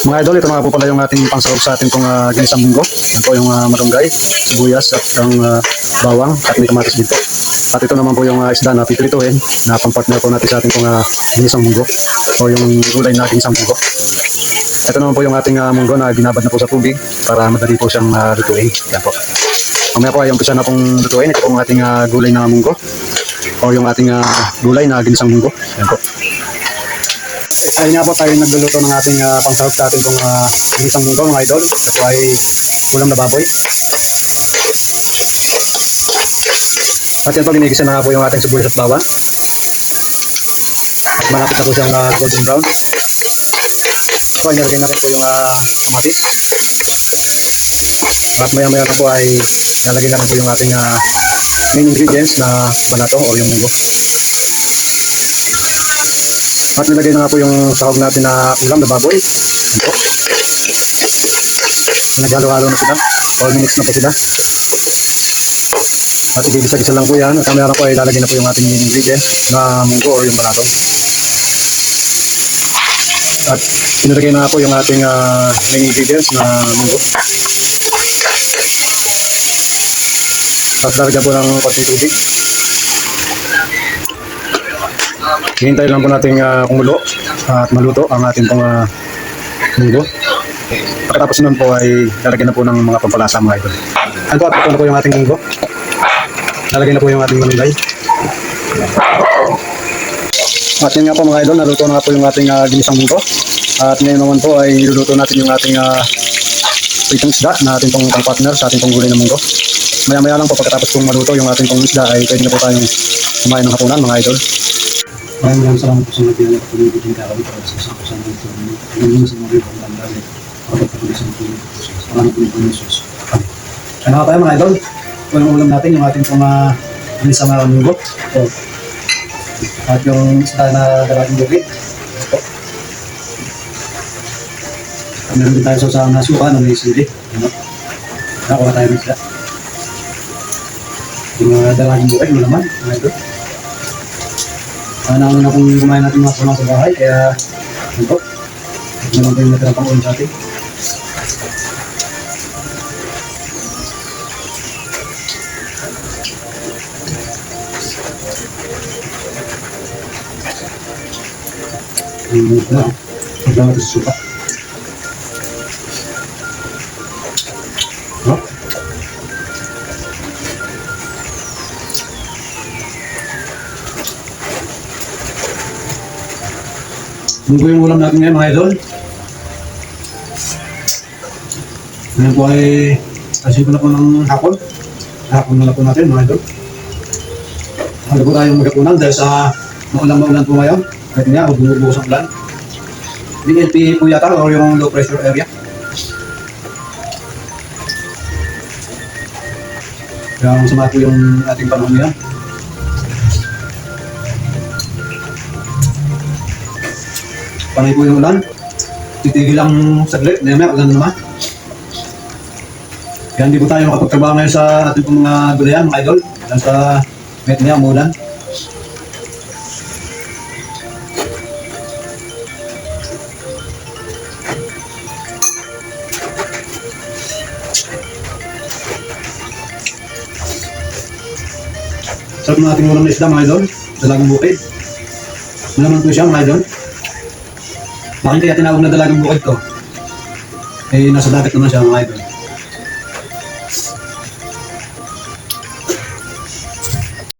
Mga idol, ito na po pala yung ating pangsahog sa ating pong ginisang munggo. Yan po yung malunggay, sibuyas at ang bawang at may kamatis dito. At ito naman po yung isda na pipirituhin na pang-partner po natin sa ating pong ginisang munggo o yung gulay na ginisang munggo. Ito naman po yung ating munggo na binabad na po sa tubig para madali po siyang lutuin. Yan po. Mamaya po ay umpisa na pong lutuin. Ito po ang ating gulay na munggo o yung ating gulay na ginisang munggo. Yan po. Ay nga po tayo nagluluto ng ating pangsahog sa ating pong ginisang munggo mga idol. Ito ay ulam na baboy. At yan po ginigisa na nga po yung ating sibuyas at bawang. At malapit na po siyang golden brown. Ito ay nilagay na rin po yung kamatis. At maya maya na po ay nalagay na rin po yung ating main ingredients na banato o yung munggo. At nilagay na nga po yung sahog natin na ulam na baboy. Yan po. Naghalo-halo na sila. All minutes na po sila. At igigisa-gisa lang po yan. At kamaya na po ay lalagay na po yung ating ingredients na munggo o yung banato. At inilagay na po yung ating main ingredients na munggo. At lalagyan po ng konting tubig. Hintay lang po natin kumulo at maluto ang ating pong munggo. Pagkatapos nun po ay lalagyan na po ng mga pampalasa mga idol. At ito na po yung ating munggo. Lalagyan na po yung ating malunggay. At yun nga po mga idol, naluto na po yung ating ginisang munggo. At ngayon naman po ay iluluto natin yung ating pritong isda na ating pong partner sa ating pong gulay na munggo. Maya-maya lang po pagkatapos pong maluto yung ating pong isda ay pwede na po tayong kumain ng hapunan mga idol. Maraming salamat po sa nagbilang at pag-ibig ng kakaroon para sa isang kasama ito. Pag-ibig sa mga ibang bandali. Kapag pag-ibig sa mga ibang salamat po ng Jesus. Kaya nga tayo mga idol. Ito yung ulam natin, yung ating mga ginisang munggo. At yung isda na dalagang bukid. Meron din tayo sa nasuka na may sili. Nakakuha tayo ng isda. Yung dalagang bukid mo naman, mga idol. Nauna na kung kumain natin mga sama sa bahay, kaya ito. Ito naman po yung natira pang ulam sa atin. Ito na. Ito na ito sa suka. Munggo yung ulam natin ngayon mga idol. Ngayon po ay asip na po ng hapon. Hapon na po natin mga idol. Ano po tayong magapunan dahil sa maulan po ngayon. Kahit nga, bumubuhos ang ulan. DLP po yata o yung low pressure area. Kaya masama po yung ating panahon ngayon. Panay po yung ulan. Titigil lang saglit. Maya ulan naman. Kaya hindi po tayo makapagtrabaho ngayon sa ating mga gulayan, mga idol. Dahil sa maya umulan. Sarap ng ating ulam na isda, mga idol. Dalagang bukid. Malaman po siya, mga idol. Bakit kaya tinawag na dalagang bukid to? Eh, nasa dagat naman siya mga idol.